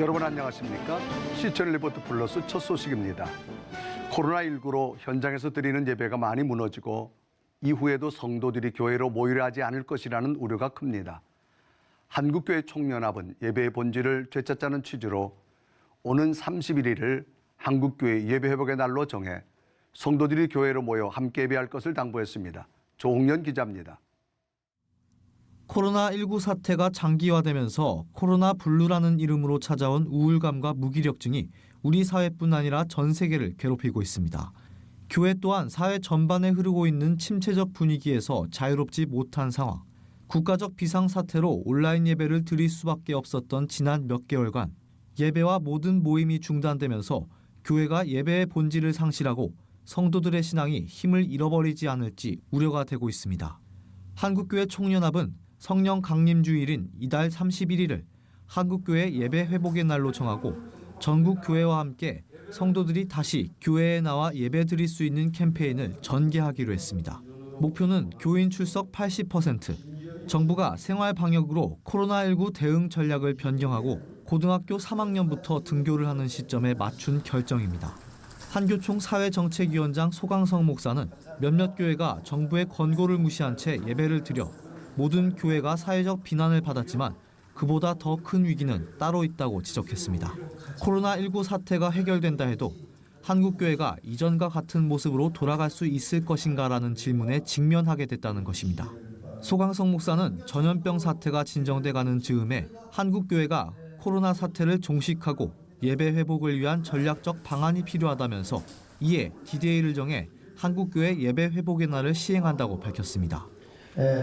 여러분 안녕하십니까? 시청 리포트 플러스 첫 소식입니다. 코로나19로 현장에서 드리는 예배가 많이 무너지고 이후에도 성도들이 교회로 모이려 하지 않을 것이라는 우려가 큽니다. 한국교회 총연합은 예배의 본질을 되찾자는 취지로 오는 31일을 한국교회 예배회복의 날로 정해 성도들이 교회로 모여 함께 예배할 것을 당부했습니다. 조홍연 기자입니다. 코로나19 사태가 장기화되면서 코로나 블루라는 이름으로 찾아온 우울감과 무기력증이 우리 사회뿐 아니라 전 세계를 괴롭히고 있습니다. 교회 또한 사회 전반에 흐르고 있는 침체적 분위기에서 자유롭지 못한 상황, 국가적 비상사태로 온라인 예배를 드릴 수밖에 없었던 지난 몇 개월간 예배와 모든 모임이 중단되면서 교회가 예배의 본질을 상실하고 성도들의 신앙이 힘을 잃어버리지 않을지 우려가 되고 있습니다. 한국교회 총연합은 성령 강림주일인 이달 31일을 한국교회 예배 회복의 날로 정하고 전국 교회와 함께 성도들이 다시 교회에 나와 예배 드릴 수 있는 캠페인을 전개하기로 했습니다. 목표는 교인 출석 80%, 정부가 생활 방역으로 코로나19 대응 전략을 변경하고 고등학교 3학년부터 등교를 하는 시점에 맞춘 결정입니다. 한교총 사회정책위원장 소강성 목사는 몇몇 교회가 정부의 권고를 무시한 채 예배를 드려 모든 교회가 사회적 비난을 받았지만 그보다 더 큰 위기는 따로 있다고 지적했습니다. 코로나19 사태가 해결된다 해도 한국교회가 이전과 같은 모습으로 돌아갈 수 있을 것인가라는 질문에 직면하게 됐다는 것입니다. 소강성 목사는 전염병 사태가 진정돼가는 즈음에 한국교회가 코로나 사태를 종식하고 예배 회복을 위한 전략적 방안이 필요하다면서 이에 디데이를 정해 한국교회 예배 회복의 날을 시행한다고 밝혔습니다.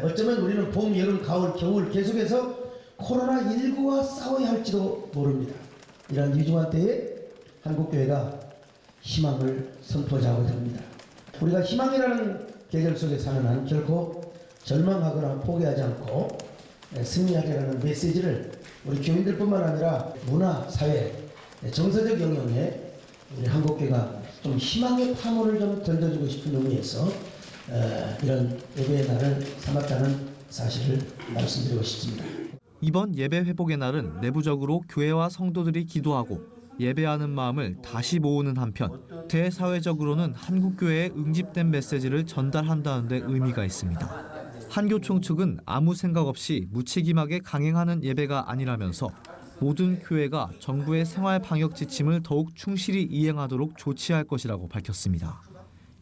어쩌면 우리는 봄, 여름, 가을, 겨울 계속해서 코로나19와 싸워야 할지도 모릅니다. 이런 위중한 때에 한국교회가 희망을 선포하자고 합니다. 우리가 희망이라는 계절 속에 사는 한 결코 절망하거나 포기하지 않고 승리하리라는 메시지를 우리 교인들뿐만 아니라 문화, 사회, 정서적 영역에 우리 한국교회가 좀 희망의 파문을 좀 던져주고 싶은 의미에서 이런 예배의 날을 삼았다는 사실을 말씀드리고 싶습니다. 이번 예배 회복의 날은 내부적으로 교회와 성도들이 기도하고 예배하는 마음을 다시 모으는 한편 대사회적으로는 한국교회의 응집된 메시지를 전달한다는 데 의미가 있습니다. 한교총 측은 아무 생각 없이 무책임하게 강행하는 예배가 아니라면서 모든 교회가 정부의 생활 방역 지침을 더욱 충실히 이행하도록 조치할 것이라고 밝혔습니다.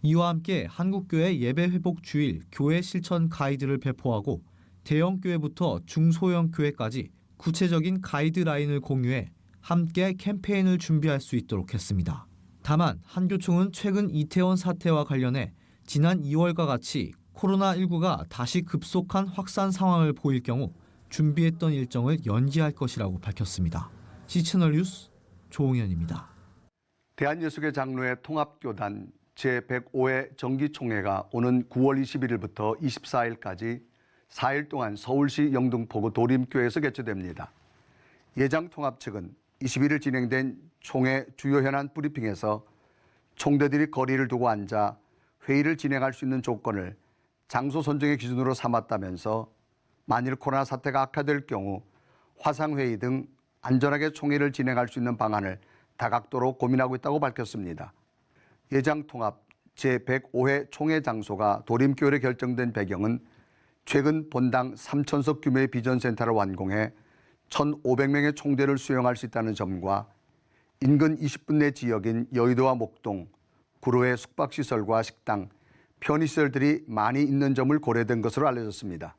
이와 함께 한국교회 예배 회복 주일 교회 실천 가이드를 배포하고 대형 교회부터 중소형 교회까지 구체적인 가이드라인을 공유해 함께 캠페인을 준비할 수 있도록 했습니다. 다만 한교총은 최근 이태원 사태와 관련해 지난 2월과 같이 코로나19가 다시 급속한 확산 상황을 보일 경우 준비했던 일정을 연기할 것이라고 밝혔습니다. C채널 뉴스 조홍현입니다. 대한예수교 장로회 통합교단 제105회 정기총회가 오는 9월 21일부터 24일까지 4일 동안 서울시 영등포구 도림교회에서 개최됩니다. 예장통합 측은 21일 진행된 총회 주요 현안 브리핑에서 총대들이 거리를 두고 앉아 회의를 진행할 수 있는 조건을 장소 선정의 기준으로 삼았다면서 만일 코로나 사태가 악화될 경우 화상회의 등 안전하게 총회를 진행할 수 있는 방안을 다각도로 고민하고 있다고 밝혔습니다. 예장통합 제105회 총회 장소가 도림교회로 결정된 배경은 최근 본당 3,000석 규모의 비전센터를 완공해 1,500명의 총대를 수용할 수 있다는 점과 인근 20분 내 지역인 여의도와 목동, 구로의 숙박시설과 식당, 편의시설들이 많이 있는 점을 고려된 것으로 알려졌습니다.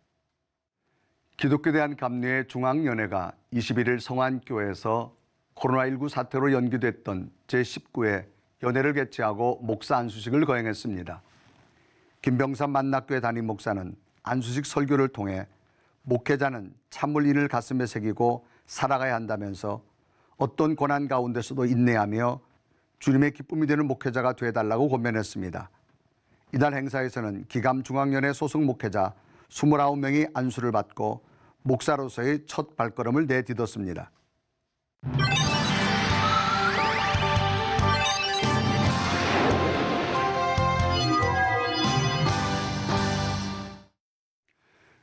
기독교대한감리회 중앙연회가 21일 성안교회에서 코로나19 사태로 연기됐던 제19회 연회를 개최하고 목사 안수식을 거행했습니다. 김병삼 만낙교회 담임 목사는 안수식 설교를 통해 목회자는 참을인을 가슴에 새기고 살아가야 한다면서 어떤 고난 가운데서도 인내하며 주님의 기쁨이 되는 목회자가 되어달라고 권면했습니다. 이날 행사에서는 기감중앙연회 소속 목회자 29명이 안수를 받고 목사로서의 첫 발걸음을 내딛었습니다.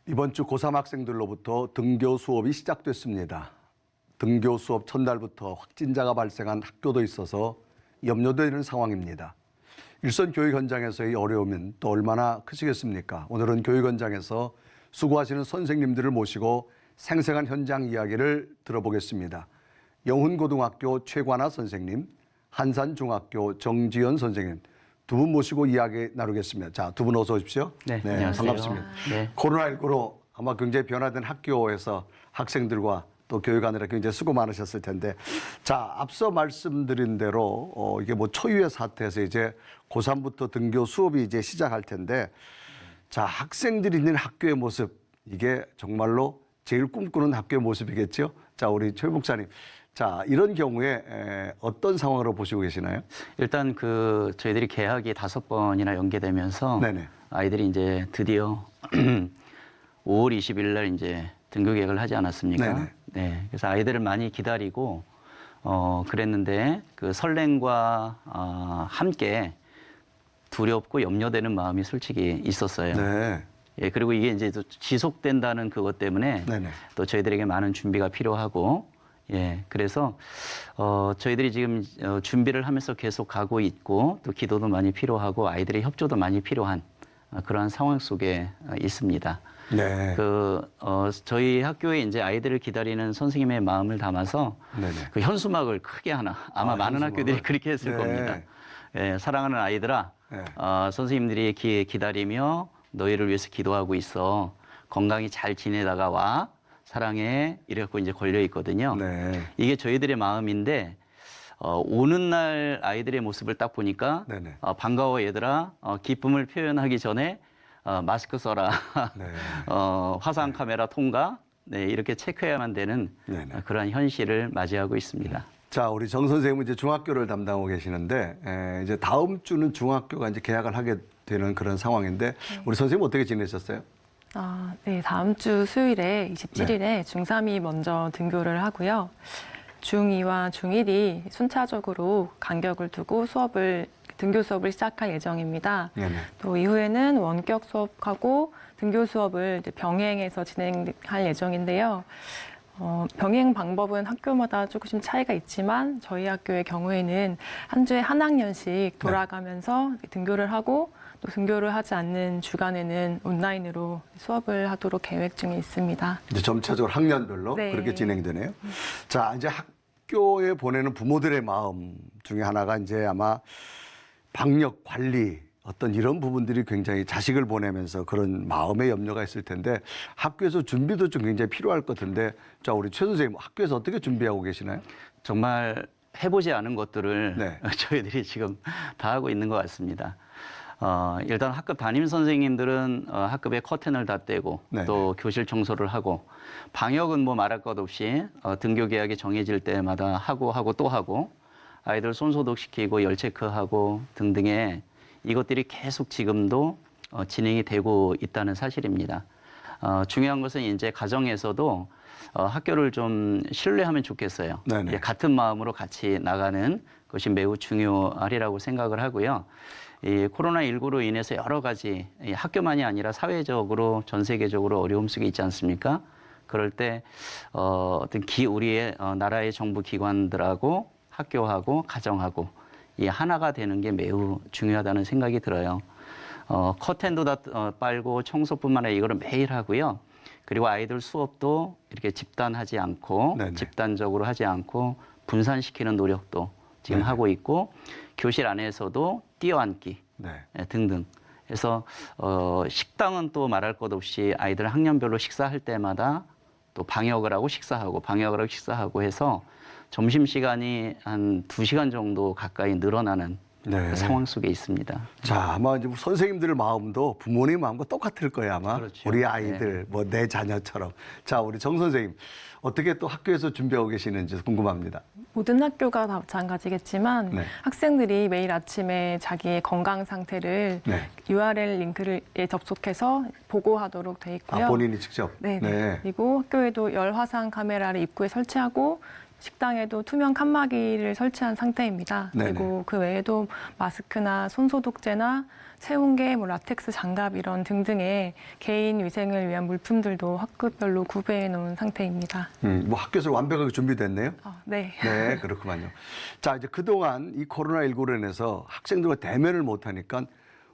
이번 주 고3 학생들로부터 등교 수업이 시작됐습니다. 등교 수업 첫날부터 확진자가 발생한 학교도 있어서 염려되는 상황입니다. 일선 교육 현장에서의 어려움은 또 얼마나 크시겠습니까? 오늘은 교육 현장에서 수고하시는 선생님들을 모시고 생생한 현장 이야기를 들어보겠습니다. 영훈고등학교 최관아 선생님, 한산중학교 정지연 선생님 두 분 모시고 이야기 나누겠습니다. 자, 두 분 어서 오십시오. 네, 안녕하세요. 반갑습니다. 네. 코로나19로 아마 굉장히 변화된 학교에서 학생들과 또 교육하느라 굉장히 수고 많으셨을 텐데, 자, 앞서 말씀드린 대로 이게 뭐 초유의 사태에서 이제 고3부터 등교 수업이 이제 시작할 텐데, 자, 학생들이 있는 학교의 모습, 이게 정말로 제일 꿈꾸는 학교의 모습이겠죠. 자, 우리 최 목사님, 자, 이런 경우에 어떤 상황으로 보시고 계시나요? 일단 저희들이 개학이 5번이나 연계되면서 네네. 아이들이 이제 드디어 5월 20일 날 이제 등교 계획을 하지 않았습니까? 네네. 네. 그래서 아이들을 많이 기다리고 그랬는데 그 설렘과 함께 두렵고 염려되는 마음이 솔직히 있었어요. 네. 예, 그리고 이게 이제 또 지속된다는 그것 때문에 네네. 또 저희들에게 많은 준비가 필요하고, 예, 그래서 저희들이 지금 준비를 하면서 계속 가고 있고 또 기도도 많이 필요하고 아이들의 협조도 많이 필요한 그러한 상황 속에 있습니다. 네. 저희 학교에 이제 아이들을 기다리는 선생님의 마음을 담아서 네네. 그 현수막을 크게 하나 아마 많은 현수막을? 학교들이 그렇게 했을 네. 겁니다. 예, 사랑하는 아이들아, 네. 선생님들이 기다리며 너희를 위해서 기도하고 있어. 건강히 잘 지내다가 와. 사랑해. 이래갖고 이제 걸려 있거든요. 네. 이게 저희들의 마음인데 오는 날 아이들의 모습을 딱 보니까 네네. 반가워 얘들아. 기쁨을 표현하기 전에 마스크 써라. 네. 화상 카메라 통과. 네, 이렇게 체크해야만 되는 네네. 그러한 현실을 맞이하고 있습니다. 자, 우리 정 선생님은 이제 중학교를 담당하고 계시는데, 이제 다음 주는 중학교가 이제 개학을 하게 되는 그런 상황인데, 우리 선생님 어떻게 지내셨어요? 네, 다음 주 수요일에 27일에 중3이 먼저 등교를 하고요. 중2와 중1이 순차적으로 간격을 두고 등교 수업을 시작할 예정입니다. 네네. 또 이후에는 원격 수업하고 등교 수업을 이제 병행해서 진행할 예정인데요. 병행 방법은 학교마다 조금씩 차이가 있지만 저희 학교의 경우에는 한 주에 한 학년씩 돌아가면서 등교를 하고 또 등교를 하지 않는 주간에는 온라인으로 수업을 하도록 계획 중에 있습니다. 이제 점차적으로 학년별로 네. 그렇게 진행되네요. 자, 이제 학교에 보내는 부모들의 마음 중에 하나가 이제 아마 방역 관리 어떤 이런 부분들이 굉장히 자식을 보내면서 그런 마음의 염려가 있을 텐데 학교에서 준비도 좀 굉장히 필요할 것 같은데 자, 우리 최 선생님 학교에서 어떻게 준비하고 계시나요? 정말 해보지 않은 것들을 네. 저희들이 지금 다 하고 있는 것 같습니다. 일단 학급 담임 선생님들은 학급에 커튼을 다 떼고 네네. 또 교실 청소를 하고 방역은 뭐 말할 것 없이 등교 계약이 정해질 때마다 하고 또 하고 아이들 손소독시키고 열 체크하고 등등의 이것들이 계속 지금도 진행이 되고 있다는 사실입니다. 중요한 것은 이제 가정에서도 학교를 좀 신뢰하면 좋겠어요. 네네. 예, 같은 마음으로 같이 나가는 것이 매우 중요하리라고 생각을 하고요. 이 코로나19로 인해서 여러 가지 학교만이 아니라 사회적으로 전 세계적으로 어려움 속에 있지 않습니까? 그럴 때 어떤 우리의 나라의 정부 기관들하고 학교하고 가정하고 이 하나가 되는 게 매우 중요하다는 생각이 들어요. 커튼도 다 빨고 청소뿐만 아니라 이거를 매일 하고요. 그리고 아이들 수업도 이렇게 집단하지 않고 네네. 집단적으로 하지 않고 분산시키는 노력도 지금 네네. 하고 있고 교실 안에서도 뛰어앉기 네. 등등 해서 식당은 또 말할 것 없이 아이들 학년별로 식사할 때마다 또 방역을 하고 식사하고 해서 점심시간이 한 2시간 정도 가까이 늘어나는 네. 그 상황 속에 있습니다. 자, 아마 이제 선생님들 마음도 부모님 마음과 똑같을 거예요, 아마. 그렇죠. 우리 아이들, 뭐 내 자녀처럼. 자, 우리 정 선생님 어떻게 또 학교에서 준비하고 계시는지 궁금합니다. 모든 학교가 다 마찬가지겠지만 네. 학생들이 매일 아침에 자기의 건강 상태를 네. URL 링크에 접속해서 보고하도록 돼 있고요. 본인이 직접. 네. 그리고 학교에도 열 화상 카메라를 입구에 설치하고 식당에도 투명 칸막이를 설치한 상태입니다. 네네. 그리고 그 외에도 마스크나 손소독제나 체온계, 라텍스 장갑 이런 등등의 개인 위생을 위한 물품들도 학급별로 구비해 놓은 상태입니다. 뭐 학교에서 완벽하게 준비됐네요. 네. 네, 그렇구만요. 자, 이제 그동안 이 코로나19로 인해서 학생들과 대면을 못하니까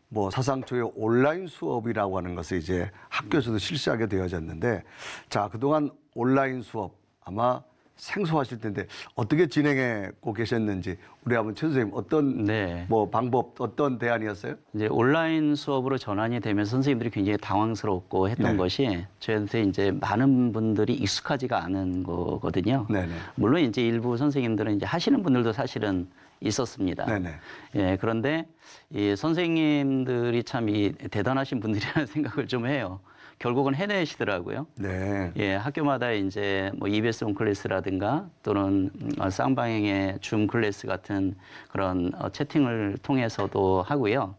뭐 사상 초유 온라인 수업이라고 하는 것을 이제 학교에서도 실시하게 되어졌는데, 자, 그동안 온라인 수업 아마 생소하실 텐데 어떻게 진행하고 계셨는지 우리 한번 최 선생님 어떤 네. 뭐 방법 어떤 대안이었어요? 이제 온라인 수업으로 전환이 되면서 선생님들이 굉장히 당황스럽고 했던 네. 것이 저희한테 이제 많은 분들이 익숙하지가 않은 거거든요. 네네. 물론 이제 일부 선생님들은 이제 하시는 분들도 사실은 있었습니다. 네네. 예, 그런데 이 선생님들이 참 이 대단하신 분들이라는 생각을 좀 해요. 결국은 해내시더라고요. 네. 예, 학교마다 이제 뭐 EBS 온 클래스라든가 또는 쌍방향의 줌 클래스 같은 그런 채팅을 통해서도 하고요.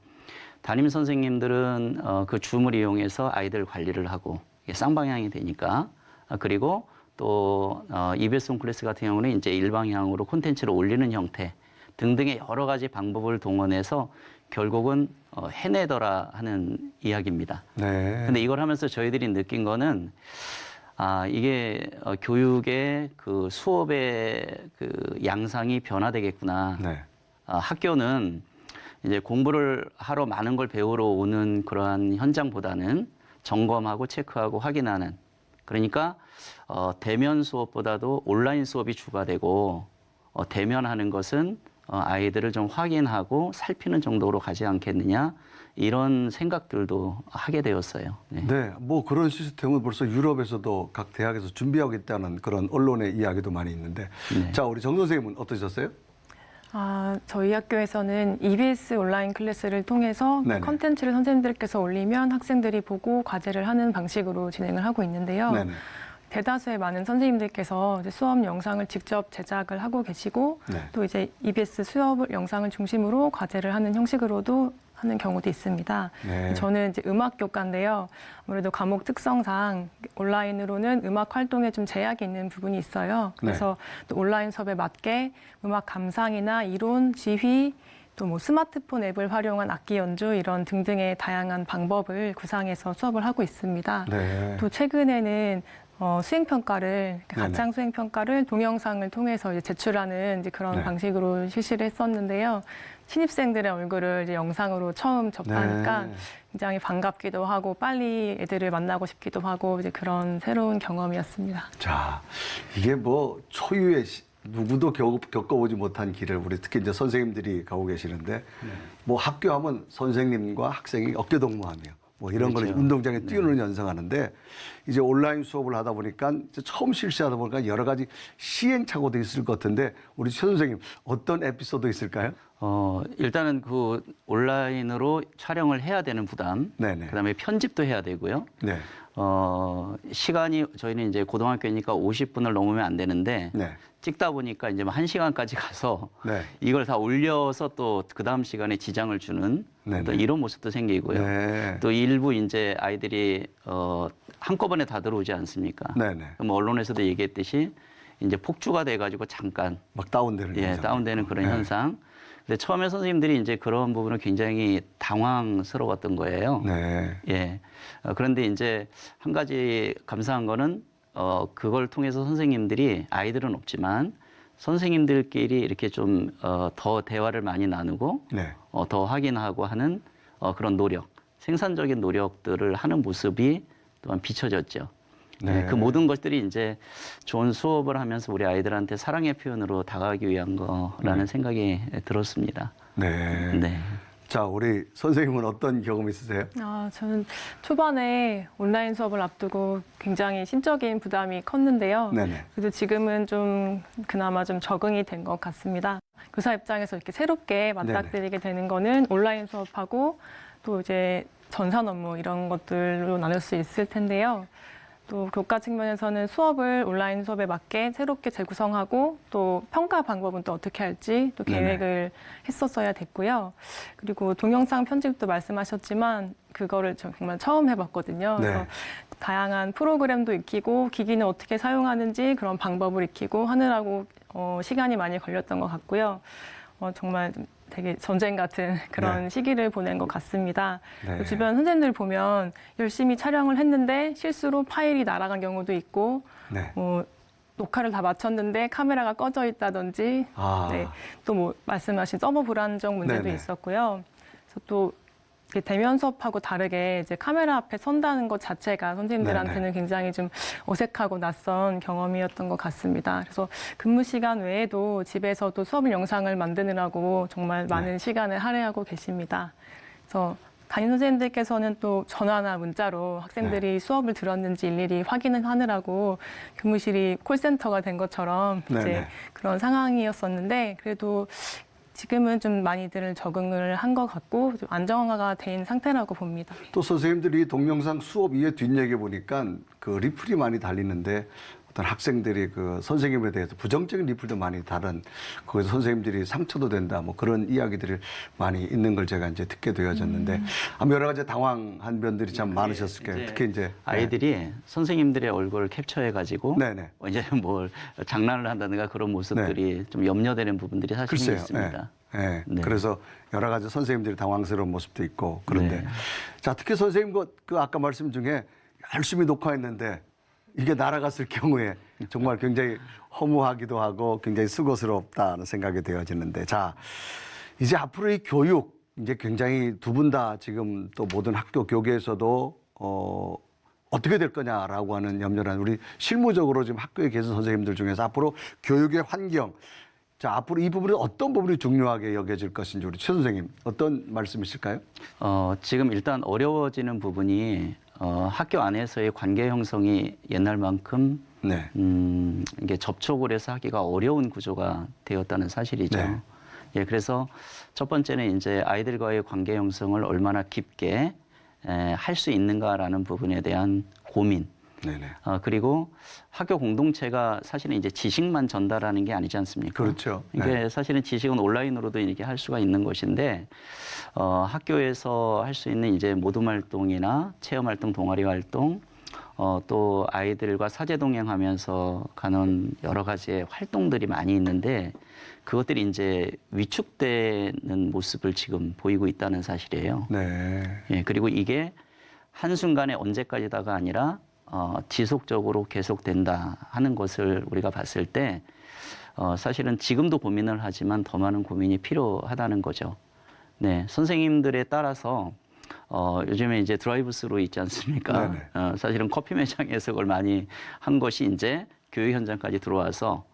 담임 선생님들은 그 줌을 이용해서 아이들 관리를 하고 이게 쌍방향이 되니까 그리고 또 EBS 온 클래스 같은 경우는 이제 일방향으로 콘텐츠를 올리는 형태 등등의 여러 가지 방법을 동원해서 결국은 해내더라 하는 이야기입니다. 네. 근데 이걸 하면서 저희들이 느낀 거는 이게 교육의 그 수업의 그 양상이 변화되겠구나. 네. 학교는 이제 공부를 하러 많은 걸 배우러 오는 그러한 현장보다는 점검하고 체크하고 확인하는. 그러니까 대면 수업보다도 온라인 수업이 주가 되고 대면하는 것은 아이들을 좀 확인하고 살피는 정도로 가지 않겠느냐 이런 생각들도 하게 되었어요. 네. 네, 뭐 그런 시스템은 벌써 유럽에서도 각 대학에서 준비하고 있다는 그런 언론의 이야기도 많이 있는데, 네. 자, 우리 정 선생님은 어떠셨어요? 저희 학교에서는 EBS 온라인 클래스를 통해서 네네. 컨텐츠를 선생님들께서 올리면 학생들이 보고 과제를 하는 방식으로 진행을 하고 있는데요. 네네. 대다수의 많은 선생님들께서 이제 수업 영상을 직접 제작을 하고 계시고 네. 또 이제 EBS 수업 영상을 중심으로 과제를 하는 형식으로도 하는 경우도 있습니다. 네. 저는 이제 음악 교과인데요. 아무래도 과목 특성상 온라인으로는 음악 활동에 좀 제약이 있는 부분이 있어요. 그래서 또 온라인 수업에 맞게 음악 감상이나 이론, 지휘, 또 뭐 스마트폰 앱을 활용한 악기 연주 이런 등등의 다양한 방법을 구상해서 수업을 하고 있습니다. 네. 또 최근에는 수행평가를, 가창 수행평가를 동영상을 통해서 이제 제출하는 이제 그런 네. 방식으로 실시를 했었는데요. 신입생들의 얼굴을 이제 영상으로 처음 접하니까 네. 굉장히 반갑기도 하고 빨리 애들을 만나고 싶기도 하고 이제 그런 새로운 경험이었습니다. 자, 이게 뭐 초유의 누구도 겪어보지 못한 길을 우리 특히 이제 선생님들이 가고 계시는데, 뭐 학교 하면 선생님과 학생이 어깨동무하며 뭐 이런 그렇죠. 걸 운동장에 뛰어노는 연상하는데, 이제 온라인 수업을 하다 보니까 이제 처음 실시하다 보니까 여러 가지 시행착오도 있을 것 같은데, 우리 최 선생님 어떤 에피소드 있을까요? 일단은 그 온라인으로 촬영을 해야 되는 부담, 네네. 그다음에 편집도 해야 되고요. 네. 시간이 저희는 이제 고등학교니까 50분을 넘으면 안 되는데 네. 찍다 보니까 이제 뭐 1시간까지 가서 네. 이걸 다 올려서 또 그 다음 시간에 지장을 주는 네네. 또 이런 모습도 생기고요. 네. 또 일부 이제 아이들이 한꺼번에 다 들어오지 않습니까? 네네. 그럼 언론에서도 얘기했듯이 이제 폭주가 돼가지고 잠깐 막 다운되는 예, 현상. 다운되는 그런 네. 현상. 근데 처음에 선생님들이 이제 그런 부분을 굉장히 당황스러웠던 거예요. 네. 예. 그런데 이제 한 가지 감사한 거는 그걸 통해서 선생님들이 아이들은 없지만 선생님들끼리 이렇게 좀 더 대화를 많이 나누고 네. 더 확인하고 하는 그런 노력, 생산적인 노력들을 하는 모습이 또한 비춰졌죠. 네. 그 모든 것들이 이제 좋은 수업을 하면서 우리 아이들한테 사랑의 표현으로 다가가기 위한 거라는 생각이 들었습니다. 네. 네. 자, 우리 선생님은 어떤 경험 있으세요? 저는 초반에 온라인 수업을 앞두고 굉장히 심적인 부담이 컸는데요. 네네. 그래도 지금은 좀 그나마 좀 적응이 된 것 같습니다. 교사 입장에서 이렇게 새롭게 맞닥뜨리게 되는 거는 온라인 수업하고 또 이제 전산 업무 이런 것들로 나눌 수 있을 텐데요. 또 교과 측면에서는 수업을 온라인 수업에 맞게 새롭게 재구성하고 또 평가 방법은 또 어떻게 할지 또 네네. 계획을 했었어야 됐고요. 그리고 동영상 편집도 말씀하셨지만 그거를 정말 처음 해봤거든요. 네. 그래서 다양한 프로그램도 익히고 기기는 어떻게 사용하는지 그런 방법을 익히고 하느라고 시간이 많이 걸렸던 것 같고요. 정말 되게 전쟁 같은 그런 네. 시기를 보낸 것 같습니다. 네. 주변 선생님들 보면 열심히 촬영을 했는데 실수로 파일이 날아간 경우도 있고 네. 녹화를 다 마쳤는데 카메라가 꺼져 있다든지 아. 네, 또 뭐 말씀하신 서버 불안정 문제도 네네. 있었고요. 그래서 또 이렇게 대면 수업하고 다르게 이제 카메라 앞에 선다는 것 자체가 선생님들한테는 네네. 굉장히 좀 어색하고 낯선 경험이었던 것 같습니다. 그래서 근무 시간 외에도 집에서도 수업 영상을 만드느라고 정말 많은 네. 시간을 할애하고 계십니다. 그래서 담임 선생님들께서는 또 전화나 문자로 학생들이 네. 수업을 들었는지 일일이 확인을 하느라고 교무실이 콜센터가 된 것처럼 네네. 이제 그런 상황이었었는데 그래도 지금은 좀 많이들 적응을 한 것 같고 좀 안정화가 된 상태라고 봅니다. 또 선생님들이 동영상 수업 이해 뒷얘기 보니까 그 리플이 많이 달리는데 어떤 학생들이 그 선생님에 대해서 부정적인 리플도 많이 다른 거기서 선생님들이 상처도 된다 뭐 그런 이야기들이 많이 있는 걸 제가 이제 듣게 되어졌는데 아마 여러 가지 당황한 면들이 참 많으셨을 거예요. 특히 이제 아이들이 선생님들의 얼굴을 캡처해가지고 네네. 이제 뭘 장난을 한다든가 그런 모습들이 좀 염려되는 부분들이 사실은 글쎄요. 있습니다. 네. 네. 그래서 여러 가지 선생님들이 당황스러운 모습도 있고 그런데 네. 자 특히 선생님 그 아까 말씀 중에 열심히 녹화했는데 이게 날아갔을 경우에 정말 굉장히 허무하기도 하고 굉장히 수고스럽다는 생각이 되어지는데 자 이제 앞으로 이 교육 이제 굉장히 두 분 다 지금 또 모든 학교 교계에서도 어떻게 될 거냐라고 하는 염려란 우리 실무적으로 지금 학교에 계신 선생님들 중에서 앞으로 교육의 환경 자 앞으로 이 부분은 어떤 부분이 중요하게 여겨질 것인지 우리 최 선생님 어떤 말씀이실까요? 지금 일단 어려워지는 부분이 학교 안에서의 관계 형성이 옛날만큼 네. 이게 접촉을 해서 하기가 어려운 구조가 되었다는 사실이죠. 네. 예, 그래서 첫 번째는 이제 아이들과의 관계 형성을 얼마나 깊게 할 수 있는가라는 부분에 대한 고민. 네네. 그리고 학교 공동체가 사실은 이제 지식만 전달하는 게 아니지 않습니까? 그렇죠. 이게 사실은 지식은 온라인으로도 이렇게 할 수가 있는 것인데 학교에서 할 수 있는 이제 모둠 활동이나 체험 활동, 동아리 활동, 또 아이들과 사제 동행하면서 가는 여러 가지의 활동들이 많이 있는데 그것들이 이제 위축되는 모습을 지금 보이고 있다는 사실이에요. 네. 예, 그리고 이게 한순간에 언제까지다가 아니라 지속적으로 계속된다 하는 것을 우리가 봤을 때 사실은 지금도 고민을 하지만 더 많은 고민이 필요하다는 거죠. 네, 선생님들에 따라서 요즘에 이제 드라이브 스루 있지 않습니까? 사실은 커피 매장에서 그걸 많이 한 것이 이제 교육 현장까지 들어와서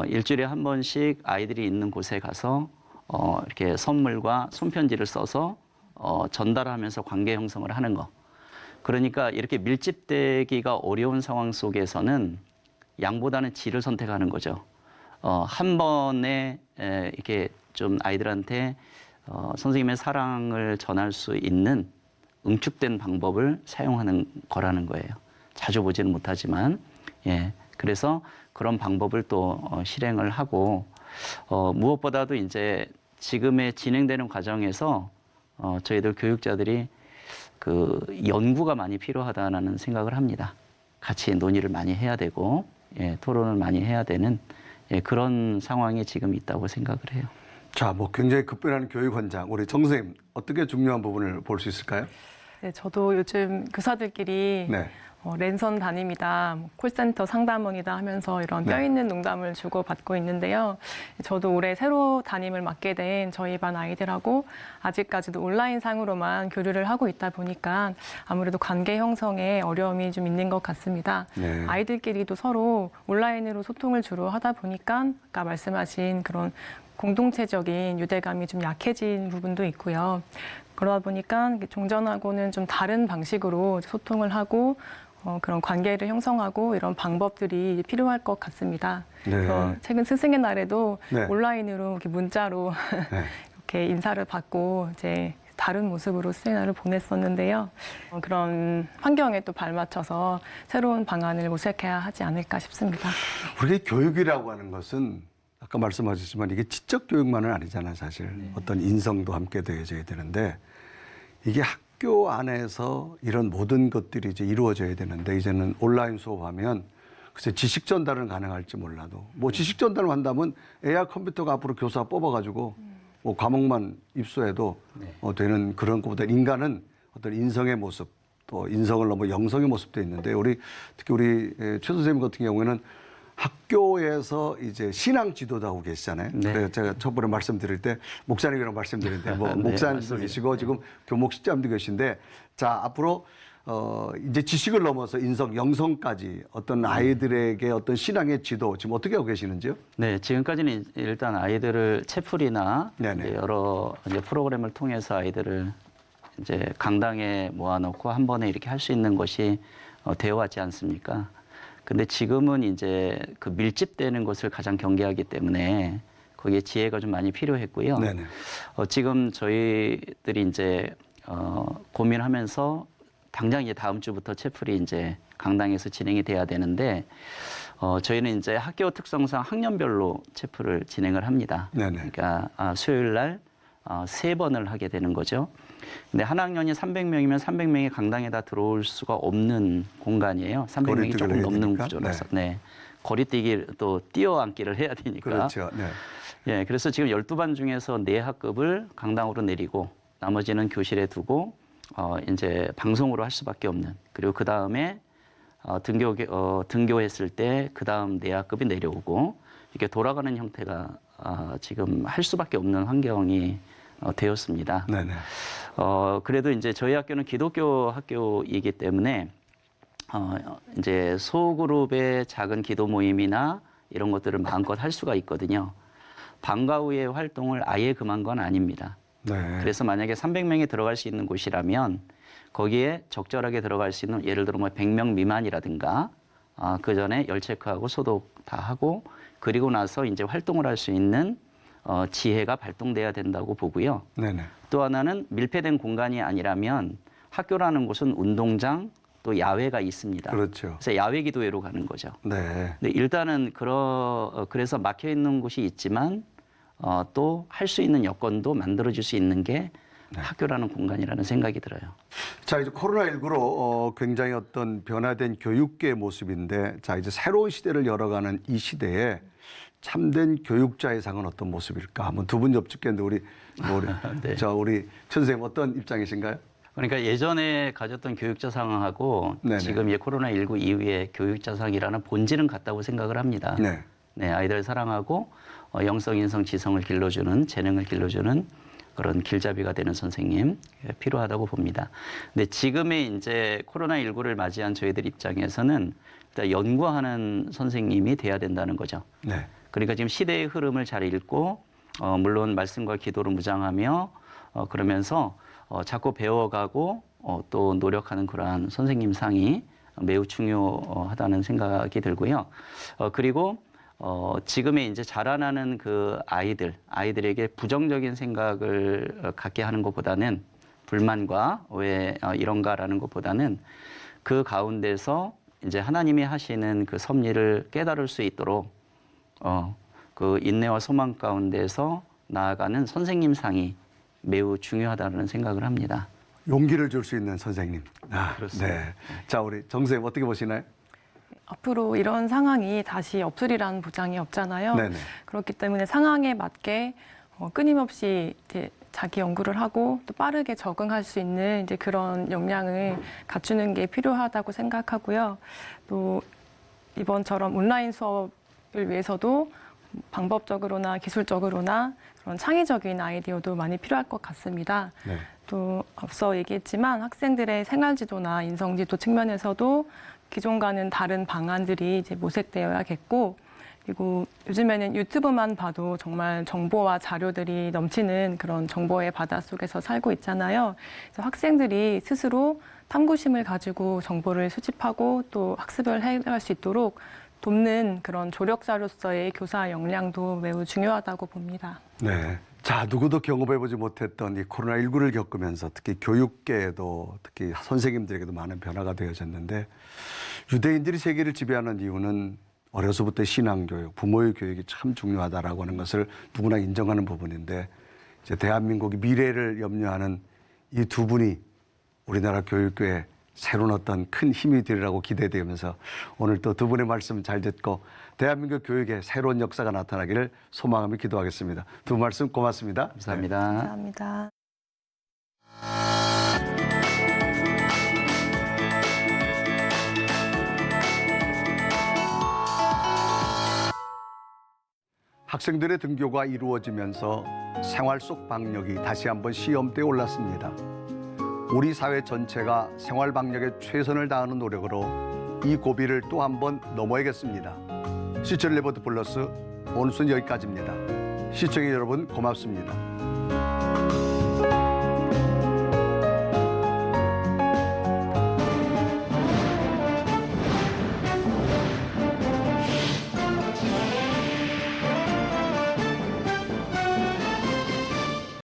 일주일에 한 번씩 아이들이 있는 곳에 가서 이렇게 선물과 손편지를 써서 전달하면서 관계 형성을 하는 거. 그러니까 이렇게 밀집되기가 어려운 상황 속에서는 양보다는 질을 선택하는 거죠. 한 번에 이렇게 좀 아이들한테 선생님의 사랑을 전할 수 있는 응축된 방법을 사용하는 거라는 거예요. 자주 보지는 못하지만, 예. 그래서 그런 방법을 또 실행을 하고, 무엇보다도 이제 지금의 진행되는 과정에서 저희들 교육자들이 그 연구가 많이 필요하다는 생각을 합니다. 같이 논의를 많이 해야 되고, 예, 토론을 많이 해야 되는 그런 상황이 지금 있다고 생각을 해요. 자, 뭐 굉장히 급변하는 교육 현장. 우리 정 선생님 어떻게 중요한 부분을 볼 수 있을까요? 네, 저도 요즘 교사들끼리 네. 랜선 담임이다, 콜센터 상담원이다 하면서 이런 네. 뼈있는 농담을 주고받고 있는데요. 저도 올해 새로 담임을 맡게 된 저희 반 아이들하고 아직까지도 온라인상으로만 교류를 하고 있다 보니까 아무래도 관계 형성에 어려움이 좀 있는 것 같습니다. 네. 아이들끼리도 서로 온라인으로 소통을 주로 하다 보니까 아까 말씀하신 그런 공동체적인 유대감이 좀 약해진 부분도 있고요. 그러다 보니까 종전하고는 좀 다른 방식으로 소통을 하고 그런 관계를 형성하고 이런 방법들이 필요할 것 같습니다. 네. 그래서 최근 스승의 날에도 네. 온라인으로 이렇게 문자로 네. 이렇게 인사를 받고 이제 다른 모습으로 수행날을 보냈었는데요. 그런 환경에 또 발맞춰서 새로운 방안을 모색해야 하지 않을까 싶습니다. 우리 교육이라고 하는 것은 아까 말씀하셨지만 이게 지적 교육만은 아니잖아요, 사실. 어떤 인성도 함께 더해져야 되는데 이게 학교 안에서 이런 모든 것들이 이제 이루어져야 되는데 이제는 온라인 수업하면 글쎄 지식 전달은 가능할지 몰라도 뭐 지식 전달을 한다면 AI 컴퓨터가 앞으로 교사 뽑아가지고 뭐 과목만 입수해도 되는 그런 것보다 인간은 어떤 인성의 모습 또 인성을 넘어 영성의 모습도 있는데 특히 우리 최 선생님 같은 경우에는 학교에서 이제 신앙 지도도 하고 계시잖아요. 네. 그래서 제가 첫번에 말씀드릴 때 목사님이라고 말씀드렸는데 뭐 네, 목사님도 맞습니다. 계시고 지금 교목 실장도 계신데 자 앞으로 이제 지식을 넘어서 인성, 영성까지 어떤 아이들에게 어떤 신앙의 지도 지금 어떻게 하고 계시는지요? 네, 지금까지는 일단 아이들을 채플이나 네네. 이제 여러 이제 프로그램을 통해서 아이들을 이제 강당에 모아놓고 한 번에 이렇게 할 수 있는 것이 되어왔지 않습니까? 근데 지금은 이제 그 밀집되는 것을 가장 경계하기 때문에 거기에 지혜가 좀 많이 필요했고요. 네네. 지금 저희들이 이제 고민하면서 당장 이제 다음 주부터 채플이 이제 강당에서 진행이 돼야 되는데 저희는 이제 학교 특성상 학년별로 채플을 진행을 합니다. 네네. 그러니까 수요일 날 3번을 하게 되는 거죠. 근데 한 학년이 300명이면 300명이 강당에다 들어올 수가 없는 공간이에요. 300명이 거리두기를 조금 해야 넘는 되니까? 구조라서. 네. 거리뛰기 또 뛰어앉기를 해야 되니까. 그렇죠. 네. 예, 그래서 지금 12반 중에서 4학급을 강당으로 내리고 나머지는 교실에 두고 이제 방송으로 할 수밖에 없는. 그리고 그 다음에 등교했을 때 그 다음 4학급이 내려오고 이렇게 돌아가는 형태가 지금 할 수밖에 없는 환경이 되었습니다. 네네. 그래도 이제 저희 학교는 기독교 학교이기 때문에 이제 소그룹의 작은 기도 모임이나 이런 것들을 마음껏 할 수가 있거든요. 방과 후의 활동을 아예 금한 건 아닙니다. 네. 그래서 만약에 300명이 들어갈 수 있는 곳이라면 거기에 적절하게 들어갈 수 있는 예를 들어 뭐 100명 미만이라든가 그 전에 열 체크하고 소독 다 하고 그리고 나서 이제 활동을 할 수 있는 지혜가 발동돼야 된다고 보고요. 네네. 또 하나는 밀폐된 공간이 아니라면 학교라는 곳은 운동장 또 야외가 있습니다. 그렇죠. 그래서 야외 기도회로 가는 거죠. 네. 근데 일단은 그래서 막혀 있는 곳이 있지만 또 할 수 있는 여건도 만들어줄 수 있는 게 학교라는 공간이라는 생각이 들어요. 자, 이제 코로나19로 굉장히 어떤 변화된 교육계의 모습인데 자, 이제 새로운 시대를 열어가는 이 시대에 참된 교육자의 상은 어떤 모습일까? 한번 두 분 여쭙겠는데 우리 네. 우리 최 선생님 어떤 입장이신가요? 그러니까 예전에 가졌던 교육자상하고 네네. 지금 코로나19 이후의 교육자상이라는 본질은 같다고 생각을 합니다. 네. 네, 아이들 사랑하고 영성, 인성, 지성을 길러주는 재능을 길러주는 그런 길잡이가 되는 선생님 필요하다고 봅니다. 근데 지금의 이제 코로나19를 맞이한 저희들 입장에서는 일단 연구하는 선생님이 돼야 된다는 거죠. 네. 그러니까 지금 시대의 흐름을 잘 읽고 물론 말씀과 기도를 무장하며 그러면서 자꾸 배워가고 또 노력하는 그러한 선생님 상이 매우 중요하다는 생각이 들고요. 그리고 지금의 이제 자라나는 그 아이들에게 부정적인 생각을 갖게 하는 것보다는 불만과 왜 이런가라는 것보다는 그 가운데서 이제 하나님이 하시는 그 섭리를 깨달을 수 있도록 그 인내와 소망 가운데서 나아가는 선생님 상이 매우 중요하다는 생각을 합니다. 용기를 줄 수 있는 선생님. 그렇습니다. 네. 자, 우리 정 선생님 어떻게 보시나요? 앞으로 이런 상황이 다시 없으리라는 보장이 없잖아요. 네네. 그렇기 때문에 상황에 맞게 끊임없이 이제 자기 연구를 하고 또 빠르게 적응할 수 있는 이제 그런 역량을 갖추는 게 필요하다고 생각하고요. 또 이번처럼 온라인 수업을 위해서도 방법적으로나 기술적으로나 그런 창의적인 아이디어도 많이 필요할 것 같습니다. 네. 또 앞서 얘기했지만 학생들의 생활지도나 인성지도 측면에서도 기존과는 다른 방안들이 이제 모색되어야겠고, 그리고 요즘에는 유튜브만 봐도 정말 정보와 자료들이 넘치는 그런 정보의 바닷속에서 살고 있잖아요. 그래서 학생들이 스스로 탐구심을 가지고 정보를 수집하고 또 학습을 해갈 수 있도록 돕는 그런 조력자로서의 교사 역량도 매우 중요하다고 봅니다. 네. 자, 누구도 경험해보지 못했던 이 코로나19를 겪으면서 특히 교육계에도 특히 선생님들에게도 많은 변화가 되어졌는데 유대인들이 세계를 지배하는 이유는 어려서부터 신앙교육, 부모의 교육이 참 중요하다라고 하는 것을 누구나 인정하는 부분인데 이제 대한민국의 미래를 염려하는 이 두 분이 우리나라 교육계에 새로운 어떤 큰 힘이 되리라고 기대되면서 오늘 또 두 분의 말씀 잘 듣고 대한민국 교육에 새로운 역사가 나타나기를 소망하며 기도하겠습니다. 두 말씀 고맙습니다. 감사합니다. 감사합니다. 학생들의 등교가 이루어지면서 생활 속 방역이 다시 한번 시험대에 올랐습니다. 우리 사회 전체가 생활 방역에 최선을 다하는 노력으로 이 고비를 또 한 번 넘어야겠습니다. 시청 리포트 플러스 오늘 순 여기까지입니다. 시청해 여러분 고맙습니다.